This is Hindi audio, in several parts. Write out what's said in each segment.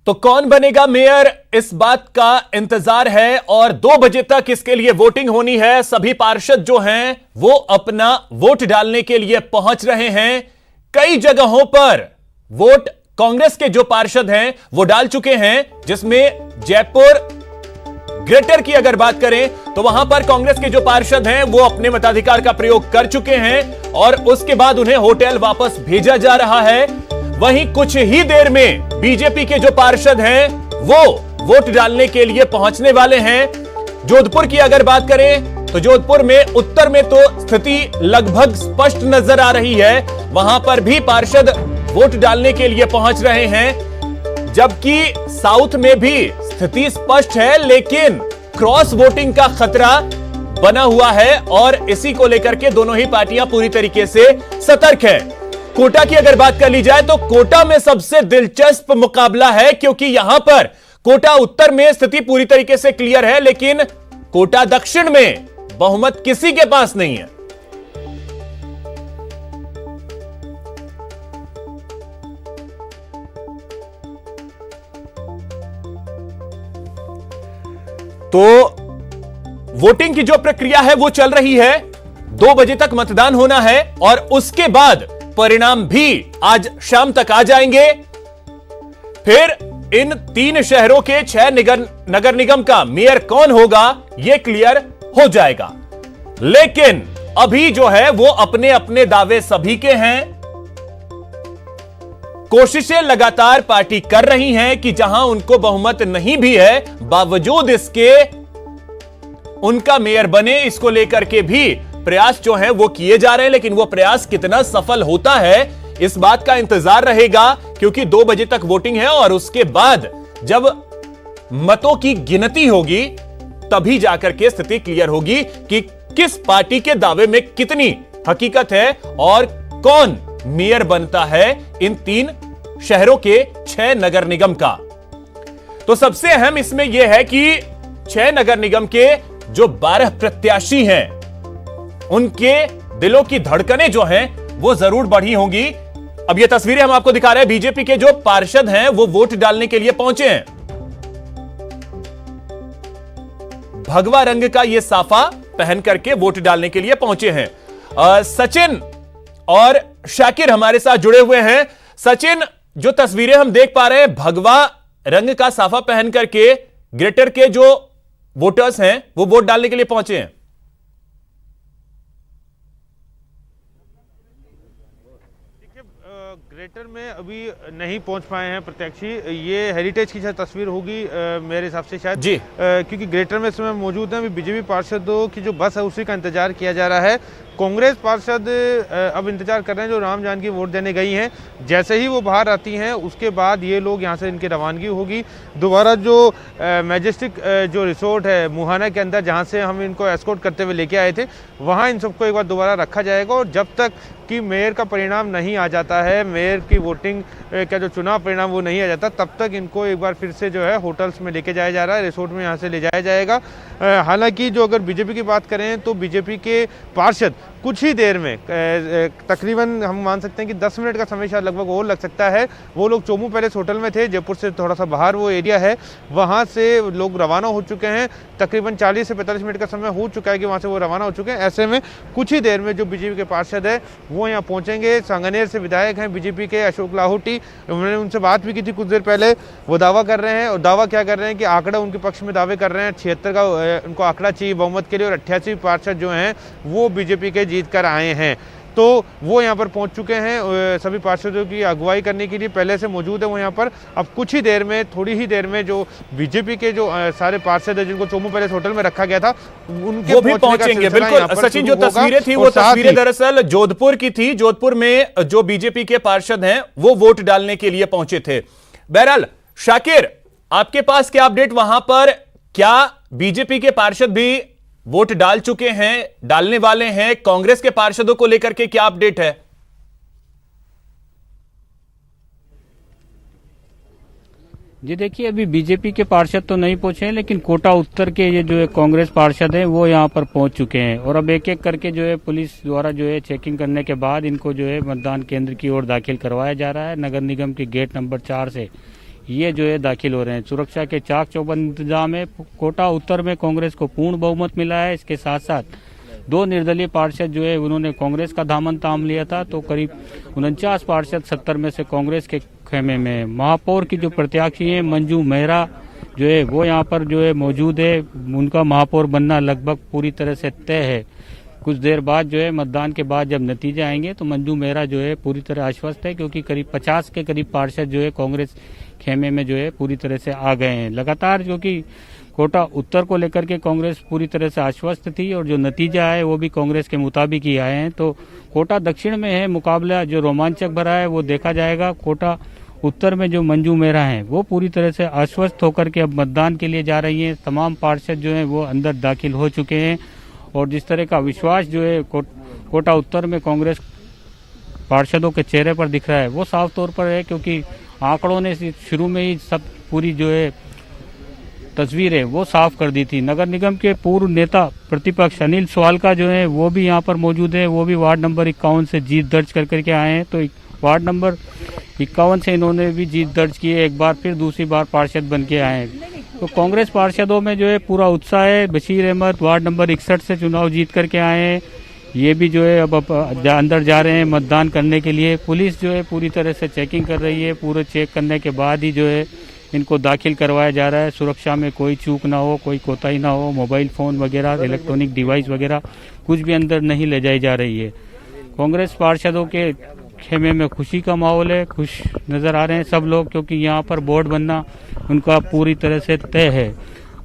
तो कौन बनेगा मेयर, इस बात का इंतजार है और 2 बजे तक इसके लिए वोटिंग होनी है। सभी पार्षद जो हैं वो अपना वोट डालने के लिए पहुंच रहे हैं। कई जगहों पर वोट कांग्रेस के जो पार्षद हैं वो डाल चुके हैं, जिसमें जयपुर ग्रेटर की अगर बात करें तो वहां पर कांग्रेस के जो पार्षद हैं वो अपने मताधिकार का प्रयोग कर चुके हैं और उसके बाद उन्हें होटल वापस भेजा जा रहा है। वहीं कुछ ही देर में बीजेपी के जो पार्षद हैं वो वोट डालने के लिए पहुंचने वाले हैं। जोधपुर की अगर बात करें तो जोधपुर में उत्तर में तो स्थिति लगभग स्पष्ट नजर आ रही है, वहां पर भी पार्षद वोट डालने के लिए पहुंच रहे हैं। जबकि साउथ में भी स्थिति स्पष्ट है, लेकिन क्रॉस वोटिंग का खतरा बना हुआ है और इसी को लेकर के दोनों ही पार्टियां पूरी तरीके से सतर्क है। कोटा की अगर बात कर ली जाए तो कोटा में सबसे दिलचस्प मुकाबला है, क्योंकि यहां पर कोटा उत्तर में स्थिति पूरी तरीके से क्लियर है, लेकिन कोटा दक्षिण में बहुमत किसी के पास नहीं है। तो वोटिंग की जो प्रक्रिया है वो चल रही है। 2 बजे तक मतदान होना है और उसके बाद परिणाम भी आज शाम तक आ जाएंगे। फिर इन 3 शहरों के 6 नगर निगम का मेयर कौन होगा यह क्लियर हो जाएगा। लेकिन अभी जो है वो अपने अपने दावे सभी के हैं। कोशिशें लगातार पार्टी कर रही हैं कि जहां उनको बहुमत नहीं भी है, बावजूद इसके उनका मेयर बने, इसको लेकर के भी प्रयास जो है वो किए जा रहे हैं। लेकिन वो प्रयास कितना सफल होता है इस बात का इंतजार रहेगा, क्योंकि 2 बजे तक वोटिंग है और उसके बाद जब मतों की गिनती होगी तभी जाकर के स्थिति क्लियर होगी कि किस पार्टी के दावे में कितनी हकीकत है और कौन मेयर बनता है इन 3 शहरों के 6 नगर निगम का। तो सबसे अहम इसमें यह है कि 6 नगर निगम के जो 12 प्रत्याशी हैं उनके दिलों की धड़कनें जो हैं वो जरूर बढ़ी होंगी। अब ये तस्वीरें हम आपको दिखा रहे हैं, बीजेपी के जो पार्षद हैं वो वोट डालने के लिए पहुंचे हैं। भगवा रंग का ये साफा पहन करके वोट डालने के लिए पहुंचे हैं। सचिन और शाकिर हमारे साथ जुड़े हुए हैं। सचिन, जो तस्वीरें हम देख पा रहे हैं, भगवा रंग का साफा पहन करके ग्रेटर के जो वोटर्स हैं वो वोट डालने के लिए पहुंचे हैं। ग्रेटर में अभी नहीं पहुंच पाए हैं प्रत्याशी। ये हेरिटेज की तस्वीर होगी मेरे हिसाब से शायद जी, क्योंकि ग्रेटर में इस समय मौजूद हैं। अभी बीजेपी पार्षदों की जो बस है उसी का इंतजार किया जा रहा है। कांग्रेस पार्षद अब इंतजार कर रहे हैं जो राम जानकी वोट देने गई हैं। जैसे ही वो बाहर आती हैं उसके बाद ये लोग यहाँ से इनकी रवानगी होगी। दोबारा जो मैजेस्टिक जो रिसोर्ट है मुहाना के अंदर, जहाँ से हम इनको एस्कॉर्ट करते हुए लेके आए थे, वहाँ इन सबको एक बार दोबारा रखा जाएगा। और जब तक कि मेयर का परिणाम नहीं आ जाता है, मेयर की वोटिंग का जो चुनाव परिणाम वो नहीं आ जाता, तब तक इनको एक बार फिर से जो है होटल्स में लेके जाया जा रहा है, रिसोर्ट में यहाँ से ले जाया जाएगा। हालांकि जो अगर बीजेपी की बात करें तो बीजेपी के पार्षद कुछ ही देर में, तकरीबन हम मान सकते हैं कि 10 मिनट का समय शायद लगभग और लग सकता है। वो लोग चोमू पैलेस होटल में थे, जयपुर से थोड़ा सा बाहर वो एरिया है, वहाँ से लोग रवाना हो चुके हैं। तकरीबन 40 से 45 मिनट का समय हो चुका है कि वहाँ से वो रवाना हो चुके हैं। ऐसे में कुछ ही देर में जो बीजेपी के पार्षद है वो यहाँ पहुँचेंगे। सांगानेर से विधायक हैं बीजेपी के अशोक लाहौटी, उन्होंने उनसे बात भी की थी कुछ देर पहले। वो दावा कर रहे हैं, और दावा क्या कर रहे हैं कि आंकड़ा उनके पक्ष में दावे कर रहे हैं। 76 का उनको आंकड़ा चाहिए बहुमत के लिए, और 88 पार्षद जो हैं वो बीजेपी के जीत कर आए हैं। तो वो यहाँ पर पहुँच चुके हैं। सभी पार्षदों की अगुवाई करने के लिए पहले से मौजूद है वो यहाँ पर। अब कुछ ही देर में, थोड़ी ही देर में जो बीजेपी के जो सारे पार्षद है जिनको चोमू पैलेस होटल में रखा गया था उनके वो भी पहुंचेंगे। बिल्कुल सचिन, जो तस्वीरें थी वो तस्वीरें दरअसल जोधपुर की थी। जोधपुर में जो बीजेपी के पार्षद हैं वो वोट डालने के लिए पहुंचे थे। बहरहाल शाकिर, आपके पास क्या अपडेट वहां पर? क्या बीजेपी के पार्षद भी वोट डाल चुके हैं, डालने वाले हैं? कांग्रेस के पार्षदों को लेकर के क्या अपडेट है? जी देखिए, अभी बीजेपी के पार्षद तो नहीं पहुंचे हैं, लेकिन कोटा उत्तर के ये जो है कांग्रेस पार्षद हैं वो यहाँ पर पहुंच चुके हैं। और अब एक एक करके जो है पुलिस द्वारा जो है चेकिंग करने के बाद इनको जो है मतदान केंद्र की ओर दाखिल करवाया जा रहा है। नगर निगम के गेट नंबर 4 से ये जो है दाखिल हो रहे हैं। सुरक्षा के चाक चौबंद इंतजाम है। कोटा उत्तर में कांग्रेस को पूर्ण बहुमत मिला है। इसके साथ साथ 2 निर्दलीय पार्षद जो है उन्होंने कांग्रेस का दामन थाम लिया था, तो करीब 49 पार्षद 70 में से कांग्रेस के खेमे में। महापौर की जो प्रत्याशी है मंजू मेहरा जो है वो यहाँ पर जो है मौजूद है। उनका महापौर बनना लगभग पूरी तरह से तय है। कुछ देर बाद जो है मतदान के बाद जब नतीजे आएंगे तो मंजू मेहरा जो है पूरी तरह आश्वस्त है, क्योंकि करीब 50 के करीब पार्षद जो है कांग्रेस खेमे में जो है पूरी तरह से आ गए हैं। लगातार क्योंकि कोटा उत्तर को लेकर के कांग्रेस पूरी तरह से आश्वस्त थी और जो नतीजा है वो भी कांग्रेस के मुताबिक ही आए हैं। तो कोटा दक्षिण में है मुकाबला जो रोमांचक भरा है वो देखा जाएगा। कोटा उत्तर में जो मंजू मेहरा हैं वो पूरी तरह से आश्वस्त होकर के अब मतदान के लिए जा रही हैं। तमाम पार्षद जो हैं वो अंदर दाखिल हो चुके हैं और जिस तरह का विश्वास जो है कोटा उत्तर में कांग्रेस पार्षदों के चेहरे पर दिख रहा है वो साफ तौर पर है, क्योंकि आंकड़ों ने शुरू में ही सब पूरी जो है तस्वीर है वो साफ कर दी थी। नगर निगम के पूर्व नेता प्रतिपक्ष अनिल स्वालका जो है वो भी यहाँ पर मौजूद है। वो भी वार्ड नंबर 51 से जीत दर्ज करके आए हैं। तो वार्ड नंबर 51 से इन्होंने भी जीत दर्ज की है, एक बार फिर दूसरी बार पार्षद बन के आए हैं। तो कांग्रेस पार्षदों में जो है पूरा उत्साह है। बशीर अहमद वार्ड नंबर 61 से चुनाव जीत करके आए हैं। ये भी जो है अब अंदर जा रहे हैं मतदान करने के लिए। पुलिस जो है पूरी तरह से चेकिंग कर रही है। पूरे चेक करने के बाद ही जो है इनको दाखिल करवाया जा रहा है। सुरक्षा में कोई चूक ना हो, कोई कोताही ना हो। मोबाइल फ़ोन वगैरह, इलेक्ट्रॉनिक डिवाइस वगैरह कुछ भी अंदर नहीं ले जाई जा रही है। कांग्रेस पार्षदों के खेमे में खुशी का माहौल है। खुश नज़र आ रहे हैं सब लोग, क्योंकि यहाँ पर बोर्ड बनना उनका पूरी तरह से तय है।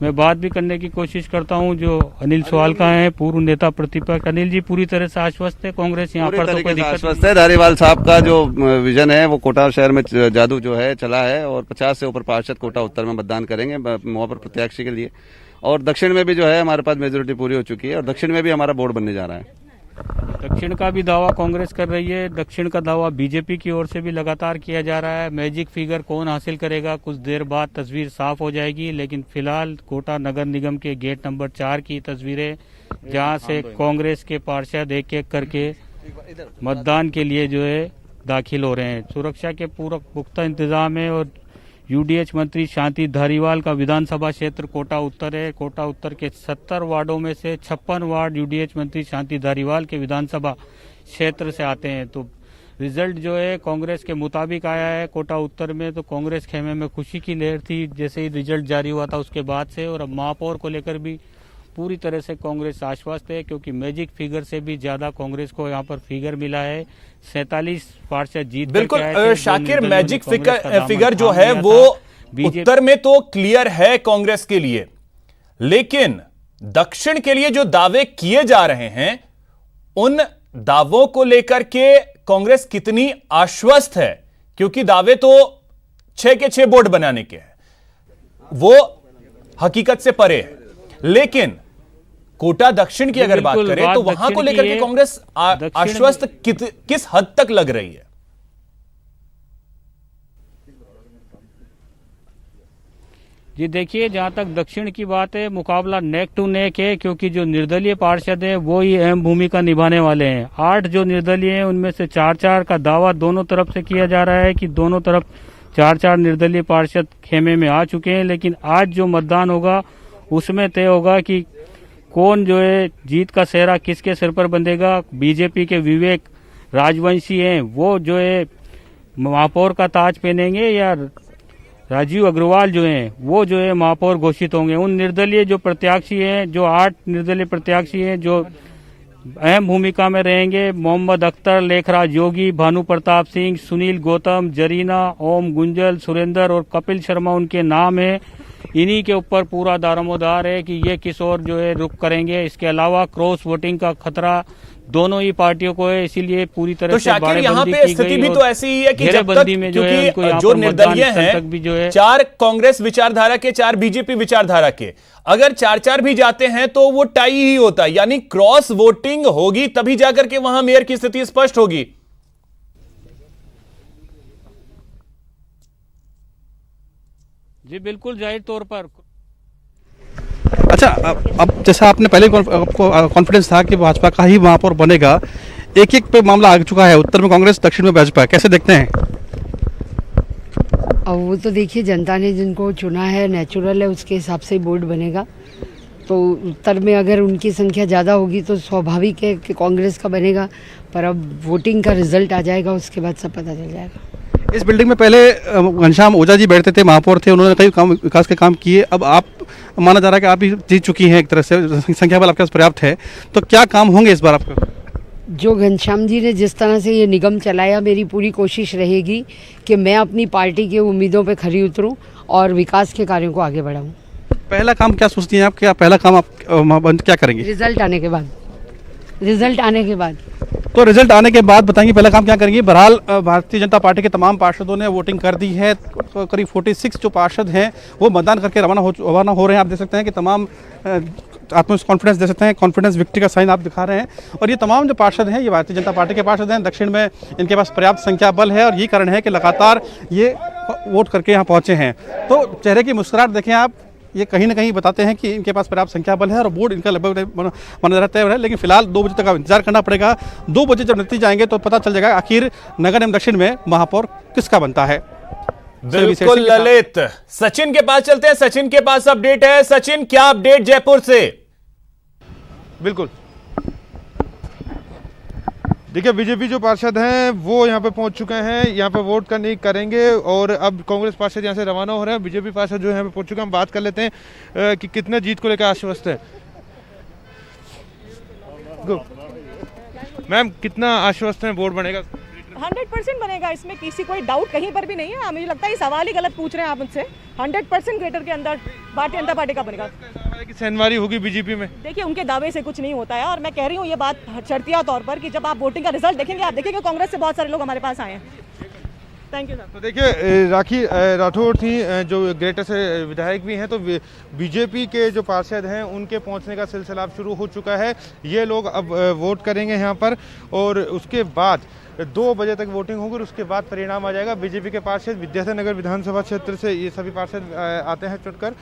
मैं बात भी करने की कोशिश करता हूँ जो अनिल स्वालका हैं, पूर्व नेता प्रतिपक्ष। अनिल जी पूरी तरह से आश्वस्त है कांग्रेस यहाँ पर, तो कोई दिक्कत आश्वस्त है। धारीवाल साहब का जो विजन है वो कोटा शहर में जादू जो है चला है और 50 से ऊपर पार्षद कोटा उत्तर में मतदान करेंगे वहाँ पर प्रत्याशी के लिए। और दक्षिण में भी जो है हमारे पास मेजोरिटी पूरी हो चुकी है और दक्षिण में भी हमारा बोर्ड बनने जा रहा है। दक्षिण का भी दावा कांग्रेस कर रही है। दक्षिण का दावा बीजेपी की ओर से भी लगातार किया जा रहा है। मैजिक फिगर कौन हासिल करेगा कुछ देर बाद तस्वीर साफ हो जाएगी, लेकिन फिलहाल कोटा नगर निगम के गेट नंबर 4 की तस्वीरें, जहां से कांग्रेस के पार्षद एक एक करके मतदान के लिए जो है दाखिल हो रहे हैं। सुरक्षा के पूरा पुख्ता इंतजाम है और यूडीएच मंत्री शांति धारीवाल का विधानसभा क्षेत्र कोटा उत्तर है। कोटा उत्तर के 70 वार्डों में से 56 वार्ड यूडीएच मंत्री शांति धारीवाल के विधानसभा क्षेत्र से आते हैं। तो रिजल्ट जो है कांग्रेस के मुताबिक आया है कोटा उत्तर में। तो कांग्रेस खेमे में खुशी की लहर थी जैसे ही रिजल्ट जारी हुआ था उसके बाद से। और अब महापौर को लेकर भी पूरी तरह से कांग्रेस आश्वस्त है, क्योंकि मैजिक फिगर से भी ज्यादा कांग्रेस को यहाँ पर फिगर मिला है। 47 पार्षद जीत बिल्कुल शाकिर, मैजिक फिगर जो है वो उत्तर में तो क्लियर है कांग्रेस के लिए, लेकिन दक्षिण के लिए जो दावे किए जा रहे हैं उन दावों को लेकर के कांग्रेस कितनी आश्वस्त है? क्योंकि दावे तो 6 के 6 बोर्ड बनाने के हैं, वो हकीकत से परे है। लेकिन कोटा दक्षिण की अगर बात करें तो वहां को लेकर के कांग्रेस आश्वस्त किस हद तक लग रही है? जी देखिए, जहां तक दक्षिण की बात है मुकाबला नेक टू नेक है, क्योंकि जो निर्दलीय पार्षद हैं वो ही अहम भूमिका निभाने वाले हैं। 8 जो निर्दलीय हैं उनमें से 4-4 का दावा दोनों तरफ से किया जा रहा है कि दोनों तरफ 4-4 निर्दलीय पार्षद खेमे में आ चुके हैं। लेकिन आज जो मतदान होगा उसमें तय होगा कि कौन जो है जीत का सेहरा किसके सिर पर बंधेगा। बीजेपी के विवेक राजवंशी हैं, वो जो है महापौर का ताज पहनेंगे या राजीव अग्रवाल जो हैं वो जो है महापौर घोषित होंगे। उन निर्दलीय जो प्रत्याशी हैं, जो 8 निर्दलीय प्रत्याशी हैं जो अहम भूमिका में रहेंगे, मोहम्मद अख्तर, लेखराज योगी, भानु प्रताप सिंह, सुनील गौतम, जरीना, ओम गुंजल, सुरेंद्र और कपिल शर्मा उनके नाम है। इन्हीं के ऊपर पूरा दारोमदार है कि ये किस ओर जो है रुख करेंगे। इसके अलावा क्रॉस वोटिंग का खतरा दोनों ही पार्टियों को है, इसीलिए पूरी तरह से यहाँ पे स्थिति भी तो ऐसी ही है कि जब तक में जो है जो निर्दलीय हैं 4 कांग्रेस विचारधारा के, 4 बीजेपी विचारधारा के, अगर 4-4 भी जाते हैं तो वो टाई ही होता है, यानी क्रॉस वोटिंग होगी तभी जाकर के वहां मेयर की स्थिति स्पष्ट होगी। जी बिल्कुल, जाहिर तौर पर। अच्छा, अब जैसा आपने पहले कॉन्फिडेंस था कि भाजपा का ही महापौर बनेगा, एक पे मामला आ चुका है, उत्तर में कांग्रेस, दक्षिण में भाजपा, कैसे देखते हैं? अब वो तो देखिए जनता ने जिनको चुना है, नेचुरल है, उसके हिसाब से बोर्ड बनेगा। तो उत्तर में अगर उनकी संख्या ज़्यादा होगी तो स्वाभाविक है कि कांग्रेस का बनेगा, पर अब वोटिंग का रिजल्ट आ जाएगा, उसके बाद सब पता चल जाएगा। इस बिल्डिंग में पहले घनश्याम ओझा जी बैठते थे, महापौर थे, उन्होंने कई काम विकास के काम किए। अब आप माना जा रहा है कि आप भी जीत चुकी हैं, एक तरह से संख्या बल आपके पास पर्याप्त है, तो क्या काम होंगे इस बार आपका? जो घनश्याम जी ने जिस तरह से ये निगम चलाया, मेरी पूरी कोशिश रहेगी कि मैं अपनी पार्टी की उम्मीदों पे खरी उतरूं और विकास के कार्यों को आगे बढ़ाऊं। पहला काम क्या सोचती हैं आप, क्या पहला काम आप क्या करेंगी? रिजल्ट आने के बाद। रिजल्ट आने के बाद तो रिजल्ट आने के बाद बताएंगे पहला काम क्या करेंगी। बहरहाल भारतीय जनता पार्टी के तमाम पार्षदों ने वोटिंग कर दी है। तो करीब 46 जो पार्षद हैं वो मतदान करके रवाना हो रहे हैं। आप देख सकते हैं कि तमाम आत्म कॉन्फिडेंस दे सकते हैं, कॉन्फिडेंस विक्ट्री का साइन आप दिखा रहे हैं। और ये तमाम जो पार्षद हैं ये भारतीय जनता पार्टी के पार्षद हैं। दक्षिण में इनके पास पर्याप्त संख्या बल है और यही कारण है कि लगातार ये वोट करके यहाँ पहुँचे हैं। तो चेहरे की मुस्कुराहट देखें आप, ये कहीं ना कहीं बताते हैं कि इनके पास पर्याप्त संख्या बल है और वोट इनका लगभग माना रहता है। लेकिन फिलहाल 2 बजे तक का इंतजार करना पड़ेगा। 2 बजे जब नतीजे आएंगे तो पता चल जाएगा आखिर नगर निगम दक्षिण में महापौर किसका बनता है। बिल्कुल ललित, सचिन के पास चलते हैं। सचिन के पास अपडेट है। सचिन, क्या अपडेट जयपुर से? बिल्कुल, देखिए बीजेपी जो पार्षद हैं वो यहाँ पे पहुंच चुके हैं, यहाँ पे वोट करेंगे और अब कांग्रेस पार्षद यहाँ से रवाना हो रहे हैं। बीजेपी पार्षद जो यहाँ पे पहुंच चुके हैं, हम बात कर लेते हैं कि कितने जीत को लेकर आश्वस्त है। मैम, कितना आश्वस्त है वोट बनेगा? 100% बनेगा, इसमें किसी कोई डाउट कहीं पर भी नहीं है। मुझे लगता है ये सवाल ही गलत पूछ रहे हैं आप मुझसे। 100% ग्रेटर के अंदर भारतीय जनता पार्टी का बनेगा। कि सैनवारी होगी बीजेपी में? देखिए, उनके दावे से कुछ नहीं होता है और मैं कह रही हूँ ये बात शर्तिया तौर पर कि जब आप वोटिंग का रिजल्ट देखेंगे, आप देखेंगे कांग्रेस से बहुत सारे लोग हमारे पास आए हैं। Thank you sir. तो देखिए, राखी राठौड़ थी जो ग्रेटर से विधायक भी हैं, तो बीजेपी के जो पार्षद हैं उनके पहुंचने का सिलसिला अब शुरू हो चुका है। ये लोग अब वोट करेंगे यहाँ पर और उसके बाद 2 बजे तक वोटिंग होगी और उसके बाद परिणाम आ जाएगा। बीजेपी के पार्षद विद्याधर विधानसभा क्षेत्र से ये सभी पार्षद आते हैं चुनकर,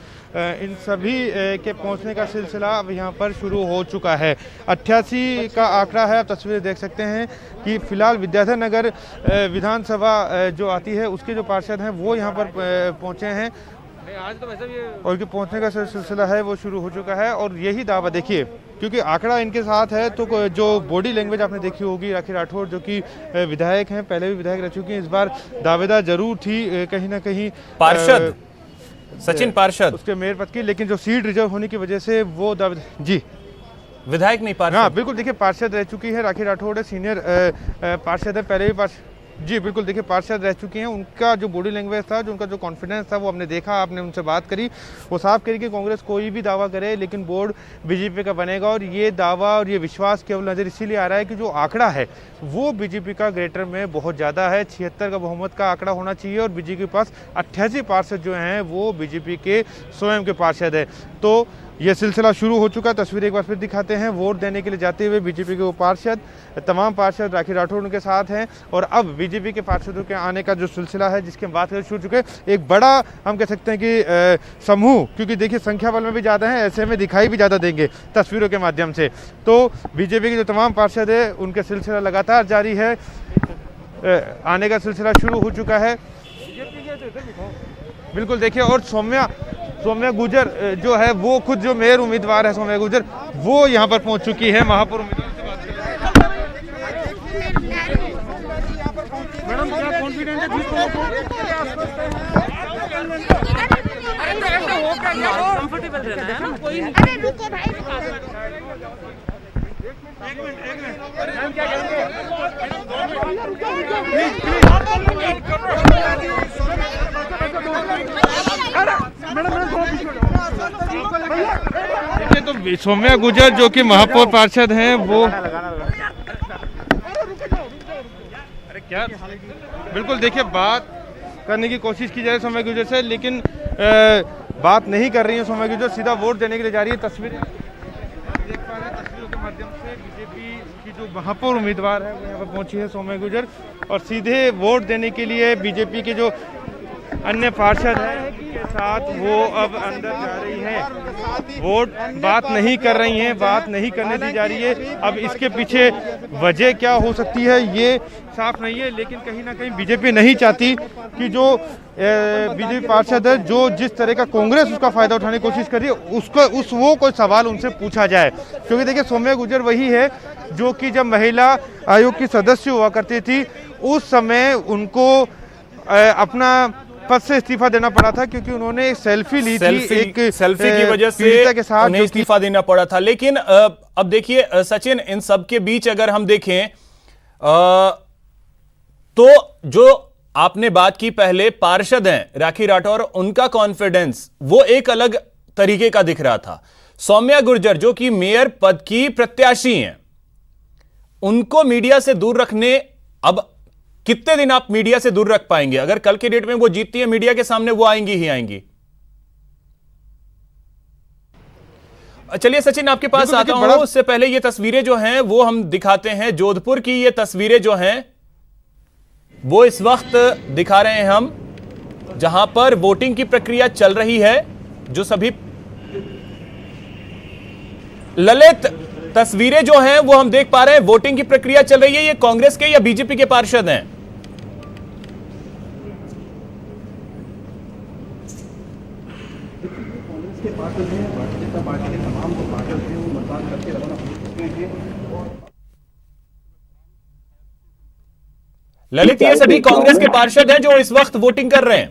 इन सभी के पहुंचने का सिलसिला अब यहाँ पर शुरू हो चुका है। 88 का आंकड़ा है, आप तस्वीर देख सकते हैं कि फिलहाल विद्याधर नगर विधानसभा जो आती है उसके जो पार्षद हैं वो यहाँ पर पहुँचे हैं आज तो वैसे भी, और उनके पहुँचने का सिलसिला है वो शुरू हो चुका है। और यही दावा देखिए, क्योंकि आंकड़ा इनके साथ है, तो जो बॉडी लैंग्वेज आपने देखी होगी, राखी राठौड़ जो कि विधायक हैं, पहले भी विधायक रह चुकी हैं, इस बार दावेदार जरूर थी कहीं ना कहीं पार्षद सचिन पार्षद उसके मेयर पद की, लेकिन जो सीट रिजर्व होने की वजह से वो जी विधायक नहीं पार्षद। हाँ बिल्कुल, देखिए पार्षद रह चुकी है राखी राठौड़, सीनियर पार्षद है, पहले भी पार्षद जी बिल्कुल, देखिए पार्षद रह चुकी हैं। उनका जो बॉडी लैंग्वेज था, जो उनका जो कॉन्फिडेंस था वो हमने देखा, आपने उनसे बात करी, वो साफ करी कि कांग्रेस कोई भी दावा करे लेकिन बोर्ड बीजेपी का बनेगा। और ये दावा और ये विश्वास केवल नज़र इसीलिए आ रहा है कि जो आंकड़ा है वो बीजेपी का ग्रेटर में बहुत ज़्यादा है। 76 का बहुमत का आंकड़ा होना चाहिए और बीजेपी के पास 88 पार्षद जो हैं वो बीजेपी के स्वयं के पार्षद है। तो ये सिलसिला शुरू हो चुका है। तस्वीर एक बार फिर दिखाते हैं। वोट देने के लिए जाते हुए बीजेपी के वो पार्षद, तमाम पार्षद राखी राठौड़ उनके साथ हैं और अब बीजेपी के पार्षदों के आने का जो सिलसिला है जिसकी हम बात कर चुके हैं, एक बड़ा हम कह सकते हैं कि समूह, क्योंकि देखिए संख्या बल में भी ज़्यादा है, ऐसे में दिखाई भी ज़्यादा देंगे तस्वीरों के माध्यम से। तो बीजेपी के जो तमाम पार्षद है उनके सिलसिला लगातार जारी है, आने का सिलसिला शुरू हो चुका है। बिल्कुल देखिए, और सौम्या गुजर जो है वो खुद जो मेयर उम्मीदवार है सौम्या गुजर, वो यहाँ पर पहुँच चुकी है। महापौर उम्मीदवार से बात मैडम, क्या कॉन्फिडेंस है? कंफर्टेबल रहना है ना, कोई अरे रुको भाई, तो सौम्या गुजर जो कि महापौर पार्षद हैं वो अरे क्या बिल्कुल देखिए, बात करने की कोशिश की जा रही है सौम्या गुजर से, लेकिन बात नहीं कर रही है सौम्या गुजर, सीधा वोट देने के लिए जा रही है। तस्वीर देख पा रहे हैं, तस्वीरों के माध्यम से बीजेपी की जो महापौर उम्मीदवार है वो यहाँ पर पहुंची है सौम्या गुजर, और सीधे वोट देने के लिए बीजेपी के जो अन्य पार्षद हैं के साथ वो अब अंदर जा रही हैं। वोट बात नहीं कर रही हैं, बात नहीं करने दी जा रही है। अब इसके पीछे वजह क्या हो सकती है ये साफ नहीं है, लेकिन कहीं ना कहीं बीजेपी नहीं चाहती कि जो बीजेपी पार्षद है जो जिस तरह का कांग्रेस उसका फायदा उठाने की कोशिश कर रही है वो कोई सवाल उनसे पूछा जाए। क्योंकि देखिए सौम्या गुर्जर वही है जो कि जब महिला आयोग की सदस्य हुआ करती थी उस समय उनको अपना पद से इस्तीफा देना पड़ा था क्योंकि उन्होंने एक सेल्फी ली थी, एक सेल्फी की वजह से के साथ उन्हें इस्तीफा देना पड़ा था। लेकिन अब देखिए सचिन, इन सब के बीच अगर हम देखें तो जो आपने बात की पहले पार्षद हैं राखी राठौर, उनका कॉन्फिडेंस वो एक अलग तरीके का दिख रहा था। सौम्या गुर्जर जो कि मेयर पद की प्रत्याशी हैं, उनको मीडिया से दूर रखने, अब कितने दिन आप मीडिया से दूर रख पाएंगे? अगर कल के डेट में वो जीतती है मीडिया के सामने वो आएंगी ही आएंगी। चलिए सचिन आपके पास आता हूं, उससे पहले ये तस्वीरें जो हैं वो हम दिखाते हैं। जोधपुर की ये तस्वीरें जो हैं वो इस वक्त दिखा रहे हैं हम, जहां पर वोटिंग की प्रक्रिया चल रही है। जो सभी ललित तस्वीरें जो हैं वो हम देख पा रहे हैं, वोटिंग की प्रक्रिया चल रही है। ये कांग्रेस के या बीजेपी के पार्षद हैं? ललित, ये सभी कांग्रेस के पार्षद हैं जो इस वक्त वोटिंग कर रहे हैं?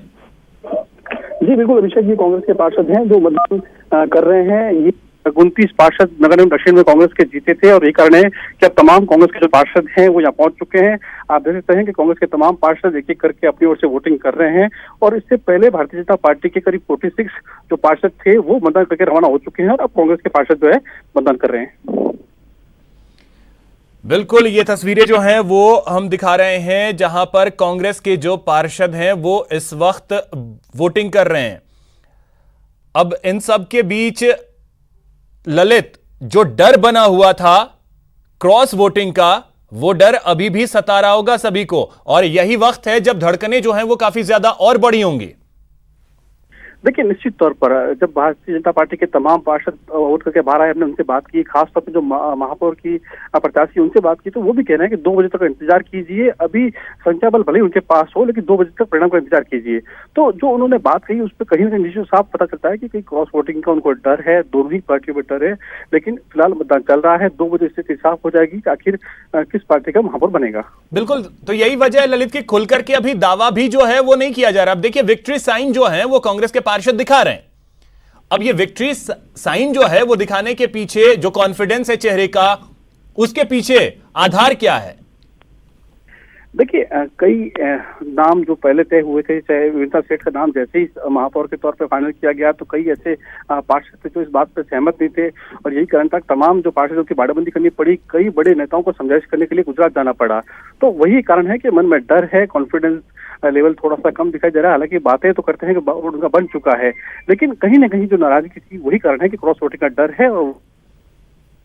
जी बिल्कुल अभिषेक जी, कांग्रेस के पार्षद हैं जो मतदान कर रहे हैं। ये 29 पार्षद नगर निगम दक्षिण में कांग्रेस के जीते थे और यही कारण है कि अब तमाम कांग्रेस के जो पार्षद हैं वो यहाँ पहुंच चुके हैं। आप देख सकते हैं कि कांग्रेस के तमाम पार्षद एक एक करके अपनी ओर से वोटिंग कर रहे हैं और इससे पहले भारतीय जनता पार्टी के करीब 46 जो पार्षद थे वो मतदान करके रवाना हो चुके हैं और अब कांग्रेस के पार्षद जो है मतदान कर रहे हैं। बिल्कुल, ये तस्वीरें जो हैं वो हम दिखा रहे हैं जहां पर कांग्रेस के जो पार्षद हैं वो इस वक्त वोटिंग कर रहे हैं। अब इन सब के बीच ललित, जो डर बना हुआ था क्रॉस वोटिंग का, वो डर अभी भी सता रहा होगा सभी को, और यही वक्त है जब धड़कनें जो हैं वो काफी ज्यादा और बढ़ी होंगी। देखिए निश्चित तौर पर जब भारतीय जनता पार्टी के तमाम पार्षद वोट करके बाहर आए, हमने उनसे बात की, खासतौर पर जो महापौर की प्रत्याशी उनसे बात की, तो वो भी कह रहे हैं कि 2 बजे तक इंतजार कीजिए। अभी संख्या बल भले ही उनके पास हो लेकिन 2 बजे तक परिणाम का इंतजार कीजिए। तो जो उन्होंने बात कही उस पर कहीं ना कहीं साफ पता चलता है कि कहीं क्रॉस वोटिंग का उनको डर है, दोनों ही पार्टियों में डर है। लेकिन फिलहाल मतदान चल रहा है, 2 बजे स्थिति साफ हो जाएगी कि आखिर किस पार्टी का महापौर बनेगा। बिल्कुल, तो यही वजह है ललित की खुल करके अभी दावा भी जो है वो नहीं किया जा रहा। अब देखिए विक्ट्री साइन जो है वो कांग्रेस के पार्षद दिखा रहे हैं। अब ये विक्ट्री साइन जो है वो दिखाने के पीछे जो कॉन्फिडेंस है चेहरे का, उसके पीछे आधार क्या है? देखिए कई नाम जो पहले तय हुए थे, चाहे विनीता सेठ का नाम जैसे ही महापौर के तौर पे फाइनल किया गया तो कई ऐसे पार्षद थे जो इस बात पर सहमत नहीं थे और यही कारण था तमाम जो पार्षदों की बाड़ेबंदी करनी पड़ी। कई बड़े नेताओं को समझाइश करने के लिए गुजरात जाना पड़ा। तो वही कारण है कि मन में डर है, कॉन्फिडेंस लेवल थोड़ा सा कम दिखाई दे रहा है। हालांकि बातें तो करते हैं कि उनका बन चुका है, लेकिन कहीं ना कहीं जो नाराजगी थी वही कारण है कि क्रॉस वोटिंग का डर है और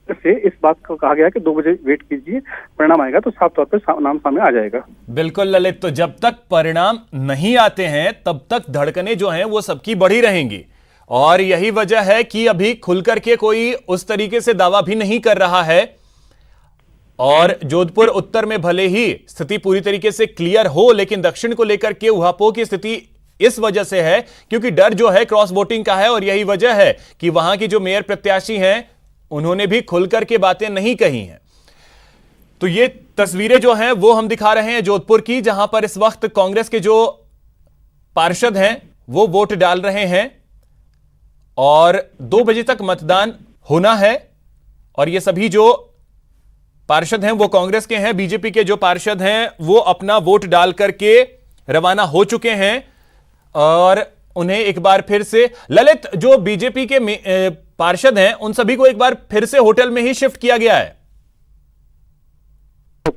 से इस बात को कहा गया कि 2 बजे वेट कीजिए, परिणाम आएगा तो साफ तौर पर नाम सामने आ जाएगा। बिल्कुल ललित, तो जब तक परिणाम नहीं आते हैं तब तक धड़कनें जो हैं वो सबकी बढ़ी रहेंगी और यही वजह है कि अभी खुल करके कोई उस तरीके से दावा भी नहीं कर रहा है। और जोधपुर उत्तर में भले ही स्थिति पूरी तरीके से क्लियर हो, लेकिन दक्षिण को लेकर के उहापोह की स्थिति इस वजह से है क्योंकि डर जो है क्रॉस वोटिंग का है और यही वजह है कि वहां की जो मेयर प्रत्याशी हैं उन्होंने भी खुलकर के बातें नहीं कही हैं। तो ये तस्वीरें जो हैं वो हम दिखा रहे हैं जोधपुर की, जहां पर इस वक्त कांग्रेस के जो पार्षद हैं वो वोट डाल रहे हैं और 2 बजे तक मतदान होना है। और ये सभी जो पार्षद हैं वो कांग्रेस के हैं, बीजेपी के जो पार्षद हैं वो अपना वोट डाल करके रवाना हो चुके हैं और उन्हें एक बार फिर से ललित, जो बीजेपी के पार्षद हैं उन सभी को एक बार फिर से होटल में ही शिफ्ट किया गया है।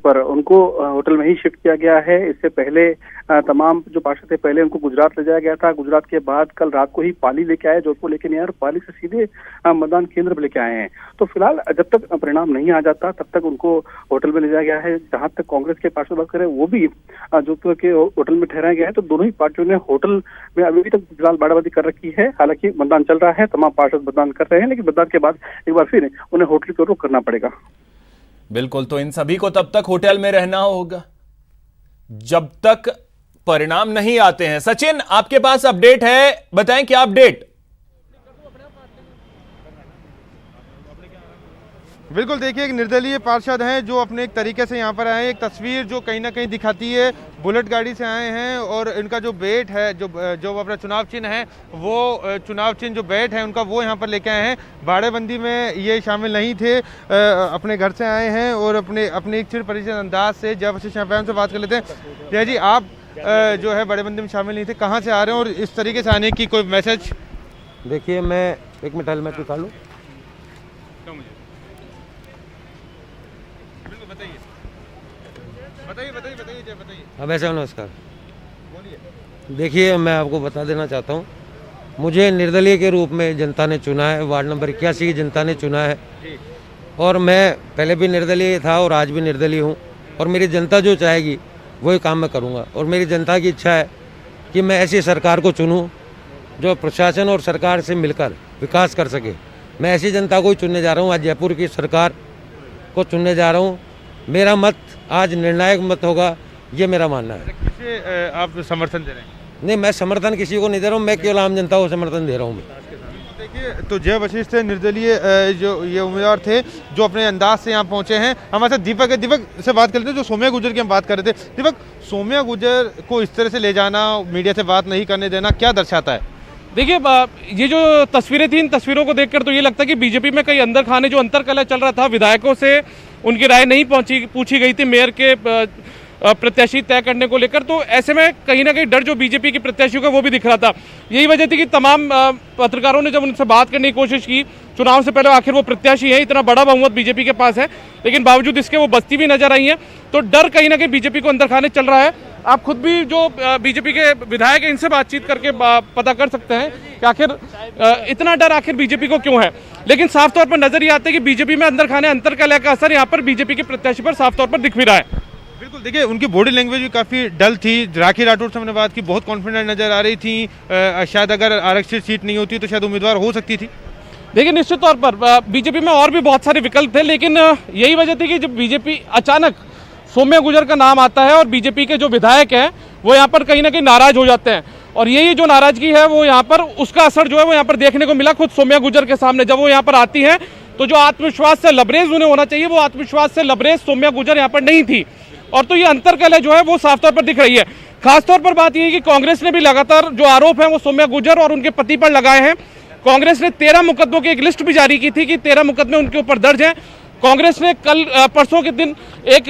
पर उनको होटल में ही शिफ्ट किया गया है। इससे पहले तमाम जो पार्षद थे पहले उनको गुजरात ले जाया गया था। गुजरात के बाद कल रात को ही पाली लेके आए, जोधपुर लेके नहीं आए और पाली से सीधे मतदान केंद्र पर लेके आए हैं। तो फिलहाल जब तक परिणाम नहीं आ जाता तब तक उनको होटल में ले जाया गया है। जहां तक कांग्रेस के पार्षद बात करें वो भी जोधपुर के होटल में ठहराया गया है। तो दोनों ही पार्टियों ने होटल में अभी तक फिलहाल बाड़ाबंदी कर रखी है। हालांकि मतदान चल रहा है, तमाम पार्षद मतदान कर रहे हैं, लेकिन मतदान के बाद एक बार फिर उन्हें होटल की ओर रुख करना पड़ेगा। बिल्कुल, तो इन सभी को तब तक होटल में रहना होगा जब तक परिणाम नहीं आते हैं। सचिन, आपके पास अपडेट है, बताएं क्या अपडेट? बिल्कुल, देखिए एक निर्दलीय पार्षद हैं जो अपने एक तरीके से यहाँ पर आए हैं। एक तस्वीर जो कहीं ना कहीं दिखाती है, बुलेट गाड़ी से आए हैं और इनका जो बेट है, जो अपना चुनाव चिन्ह है, वो चुनाव चिन्ह जो बेट है उनका, वो यहाँ पर लेके आए हैं। बाड़ेबंदी में ये शामिल नहीं थे, अपने घर से आए हैं और अपने एक चिर परिचित अंदाज से जय वशिष्ठ शैम्पायन से बात कर लेते हैं। जय जी, आप जो है बाड़ेबंदी में शामिल नहीं थे, कहाँ से आ रहे हैं और इस तरीके से आने की कोई मैसेज? देखिए, मैं एक मिनट हेलमेट निकाल लूँ। बताइए। अब ऐसा नमस्कार, देखिए मैं आपको बता देना चाहता हूँ, मुझे निर्दलीय के रूप में जनता ने चुना है, वार्ड नंबर 81 की जनता ने चुना है और मैं पहले भी निर्दलीय था और आज भी निर्दलीय हूँ और मेरी जनता जो चाहेगी वही काम मैं करूँगा। और मेरी जनता की इच्छा है कि मैं ऐसी सरकार को चुनूँ जो प्रशासन और सरकार से मिलकर विकास कर सके। मैं ऐसी जनता को ही चुनने जा रहा हूँ, आज जयपुर की सरकार को चुनने जा रहा हूँ। मेरा मत आज निर्णायक मत होगा, ये मेरा मानना है। किसे आप समर्थन दे रहे हैं? नहीं, मैं समर्थन किसी को नहीं दे रहा हूँ, मैं केवल आम जनता को समर्थन दे रहा हूँ। देखिए, तो जय वशिष्ठ निर्दलीय जो ये उम्मीदवार थे जो अपने अंदाज से यहाँ पहुंचे हैं। हमारे साथ दीपक है, दीपक से बात करते हैं, जो सौम्या गुर्जर की हम बात कर रहे थे। दीपक, सौम्या गुर्जर को इस तरह से ले जाना, मीडिया से बात नहीं करने देना, क्या दर्शाता है? देखिए, ये जो तस्वीरें थी, इन तस्वीरों को देखकर तो ये लगता है कि बीजेपी में कई अंदर खाने जो अंतरकलह चल रहा था, विधायकों से उनकी राय नहीं पूछी गई थी मेयर के प्रत्याशी तय करने को लेकर। तो ऐसे में कहीं ना कहीं डर जो बीजेपी के प्रत्याशियों का वो भी दिख रहा था। यही वजह थी कि तमाम पत्रकारों ने जब उनसे बात करने की कोशिश की चुनाव से पहले, आखिर वो प्रत्याशी है, इतना बड़ा बहुमत बीजेपी के पास है, लेकिन बावजूद इसके वो बस्ती भी नजर आई है। तो डर कहीं ना कहीं बीजेपी को अंदर खाने चल रहा है। आप खुद भी जो बीजेपी के विधायक हैं, इनसे बातचीत करके पता कर सकते हैं कि आखिर इतना डर आखिर बीजेपी को क्यों है। लेकिन साफ तौर पर नजर ये आता है कि बीजेपी में अंदर खाने अंतरकलह का असर यहाँ पर बीजेपी के प्रत्याशी पर साफ तौर पर दिख भी रहा है। बिल्कुल, देखिए उनकी बॉडी लैंग्वेज भी काफ़ी डल थी। राखी राठौर से हमने बात की, बहुत कॉन्फिडेंट नजर आ रही थी। शायद अगर आरक्षित सीट नहीं होती तो शायद उम्मीदवार हो सकती थी। देखिए, निश्चित तौर पर बीजेपी में और भी बहुत सारे विकल्प थे, लेकिन यही वजह थी कि जब बीजेपी अचानक सौम्या गुर्जर का नाम आता है और बीजेपी के जो विधायक हैं वो यहाँ पर कहीं ना कहीं नाराज हो जाते हैं। और यही जो नाराजगी है वो यहाँ पर, उसका असर जो है वो यहाँ पर देखने को मिला खुद सौम्या गुर्जर के सामने। जब वो यहाँ पर आती हैं तो जो आत्मविश्वास से लबरेज उन्हें होना चाहिए, वो आत्मविश्वास से लबरेज सौम्या गुर्जर यहाँ पर नहीं थी। और तो ये अंतरकलह जो है वो साफ तौर पर दिख रही है। खासतौर पर बात यह है कि कांग्रेस ने भी लगातार जो आरोप है वो सौम्या गुर्जर और उनके पति पर लगाए हैं। कांग्रेस ने 13 मुकदमों की एक लिस्ट भी जारी की थी कि 13 मुकदमे उनके ऊपर दर्ज हैं। कांग्रेस ने कल परसों के दिन एक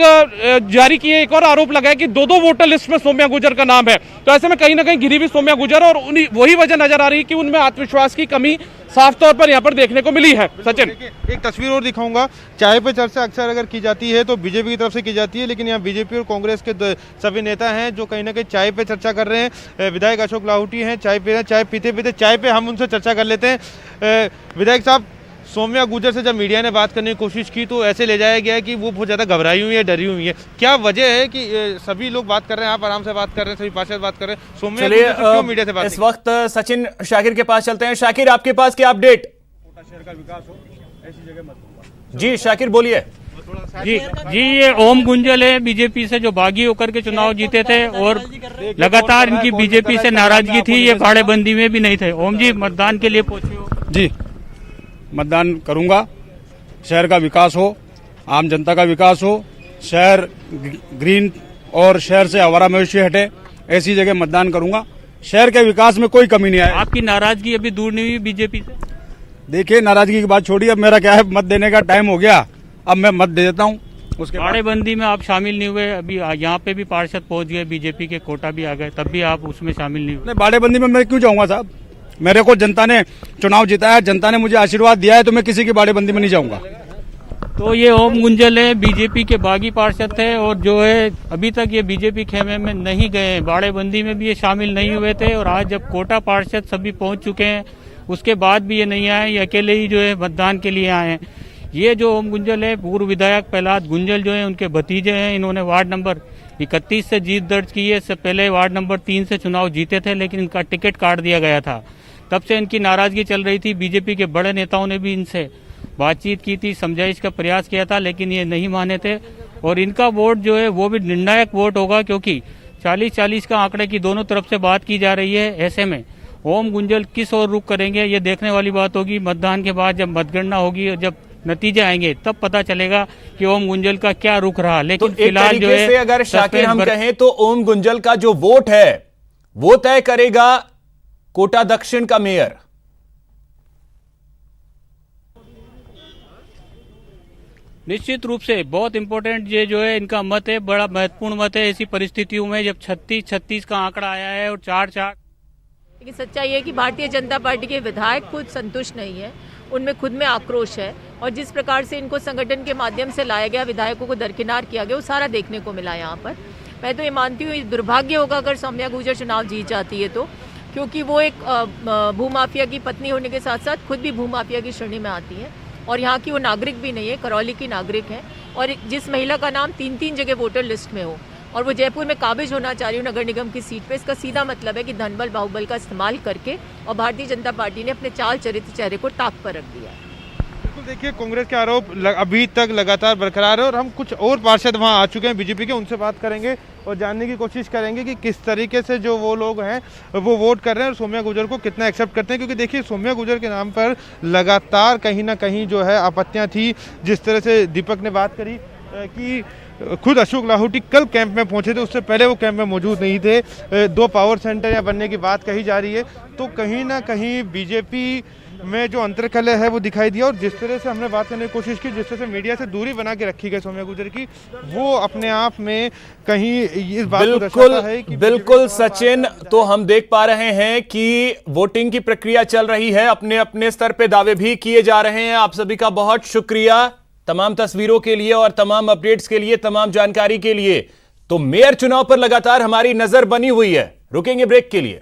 जारी किए, एक और आरोप लगाया कि 2 वोटर लिस्ट में सौम्या गुर्जर का नाम है। तो ऐसे में कहीं ना कहीं घिरी हुई सौम्या गुर्जर और वही वजह नजर आ रही है कि उनमें आत्मविश्वास की कमी साफ तौर पर यहाँ पर देखने को मिली है। सचिन, एक तस्वीर और दिखाऊंगा। चाय पे चर्चा अक्सर अगर की जाती है तो बीजेपी की तरफ से की जाती है, लेकिन यहाँ बीजेपी और कांग्रेस के सभी नेता हैं जो कहीं ना कहीं चाय पे चर्चा कर रहे हैं। विधायक अशोक लाहौटी हैं, चाय पी रहे हैं। चाय पीते पीते चाय पे हम उनसे चर्चा कर लेते हैं। विधायक साहब, सौम्या गुर्जर से जब मीडिया ने बात करने की कोशिश की तो ऐसे ले जाया गया कि वो बहुत ज़्यादा घबराई हुई है, डरी हुई है। क्या वजह है कि सभी लोग बात कर रहे हैं, आप आराम से बात कर रहे हैं, सभी पार्षद बात कर रहे हैं, सौम्या गुर्जर क्यों मीडिया से बात? इस वक्त सचिन शाकिर के पास चलते हैं। शाकिर, आपके पास क्या अपडेट? शहर का विकास हो, ऐसी जगह मत। जी शाकिर, बोलिए। जी, ये ओम गुंजल है, बीजेपी से जो बागी होकर के चुनाव जीते थे और लगातार इनकी बीजेपी से नाराजगी थी। ये बाड़ेबंदी में भी नहीं थे। ओम जी, मतदान के लिए पहुंचे हो? जी, मतदान करूंगा। शहर का विकास हो, आम जनता का विकास हो, शहर ग्रीन और शहर से आवारा मवेशी हटे, ऐसी जगह मतदान करूंगा। शहर के विकास में कोई कमी नहीं आए। आपकी नाराजगी अभी दूर नहीं हुई बीजेपी से? देखिए, नाराजगी की बात छोड़िए, अब मेरा क्या है, मत देने का टाइम हो गया, अब मैं मत दे देता हूँ। उसके बाड़ेबंदी में आप शामिल नहीं हुए, अभी यहाँ पे भी पार्षद पहुंच गए, बीजेपी के कोटा भी आ गए, तब भी आप उसमें शामिल नहीं हुए। बाड़ेबंदी में मैं क्यों जाऊंगा साहब? मेरे को जनता ने चुनाव जिताया, जनता ने मुझे आशीर्वाद दिया है, तो मैं किसी की बाड़ेबंदी में नहीं जाऊंगा। तो ये ओम गुंजल है, बीजेपी के बागी पार्षद थे और जो है अभी तक ये बीजेपी खेमे में नहीं गए, बाड़ेबंदी में भी ये शामिल नहीं हुए थे। और आज जब कोटा पार्षद सभी पहुंच चुके हैं उसके बाद भी ये नहीं आए, ये अकेले ही जो है मतदान के लिए आए हैं। ये जो ओम गुंजल है पूर्व विधायक प्रहलाद गुंजल जो है उनके भतीजे हैं। इन्होंने वार्ड नंबर 31 से जीत दर्ज की है। इससे पहले वार्ड नंबर 3 से चुनाव जीते थे लेकिन इनका टिकट काट दिया गया था। तब से इनकी नाराजगी चल रही थी। बीजेपी के बड़े नेताओं ने भी इनसे बातचीत की थी, समझाइश का प्रयास किया था लेकिन ये नहीं माने थे। और इनका वोट जो है वो भी निर्णायक वोट होगा क्योंकि 40-40 का आंकड़े की दोनों तरफ से बात की जा रही है। ऐसे में ओम गुंजल किस ओर रुख करेंगे ये देखने वाली बात होगी। मतदान के बाद जब मतगणना होगी और जब नतीजे आएंगे तब पता चलेगा कि ओम गुंजल का क्या रुख रहा। लेकिन तो फिलहाल जो है अगर शाकिर हम कहें तो ओम गुंजल का जो वोट है वो तय करेगा कोटा दक्षिण का मेयर। निश्चित रूप से बहुत इंपॉर्टेंट ये जो है इनका मत है, बड़ा महत्वपूर्ण मत है ऐसी परिस्थितियों में जब 36-36 का आंकड़ा आया है और 4-4। लेकिन सच्चाई है कि भारतीय जनता पार्टी के विधायक खुद संतुष्ट नहीं है, उनमें खुद में आक्रोश है और जिस प्रकार से इनको संगठन के माध्यम से लाया गया, विधायकों को दरकिनार किया गया, वो सारा देखने को मिला यहाँ पर। मैं तो ये मानती हूँ दुर्भाग्य होगा अगर सौम्या गुर्जर चुनाव जीत जाती है तो, क्योंकि वो एक भूमाफिया की पत्नी होने के साथ साथ खुद भी भूमाफिया की श्रेणी में आती है और यहाँ की वो नागरिक भी नहीं है, करौली की नागरिक है। और जिस महिला का नाम 3-3 जगह वोटर लिस्ट में हो और वो जयपुर में काबिज होना चाह रही हो नगर निगम की सीट पे, इसका सीधा मतलब है कि धनबल बाहुबल का इस्तेमाल करके और भारतीय जनता पार्टी ने अपने चाल चरित्र चेहरे को ताक पर रख दिया है। बिल्कुल, देखिए कांग्रेस के आरोप अभी तक लगातार बरकरार है और हम कुछ और पार्षद वहां आ चुके हैं बीजेपी के, उनसे बात करेंगे और जानने की कोशिश करेंगे कि किस तरीके से जो वो लोग हैं वो वोट कर रहे हैं और सौम्या गुर्जर को कितना एक्सेप्ट करते हैं। क्योंकि देखिए सौम्या गुर्जर के नाम पर लगातार कहीं ना कहीं जो है आपत्तियां थी। जिस तरह से दीपक ने बात करी कि खुद अशोक लाहौटी कल कैंप में पहुंचे थे, उससे पहले वो कैंप में मौजूद नहीं थे। 2 पावर सेंटर या बनने की बात कही जा रही है, तो कहीं ना कहीं बीजेपी में जो अंतरकलह है वो दिखाई दिया। और जिस तरह से हमने बात करने की कोशिश की, जिस तरह से मीडिया से दूरी बना के रखी गई सौम्या गुर्जर की, वो अपने आप में कहीं इस बात को दर्शाता है कि बिल्कुल सचिन, तो हम देख पा रहे हैं कि वोटिंग की प्रक्रिया चल रही है, अपने अपने स्तर पे दावे भी किए जा रहे हैं। आप सभी का बहुत शुक्रिया तमाम तस्वीरों के लिए और तमाम अपडेट्स के लिए, तमाम जानकारी के लिए। तो मेयर चुनाव पर लगातार हमारी नजर बनी हुई है। रुकेंगे ब्रेक के लिए।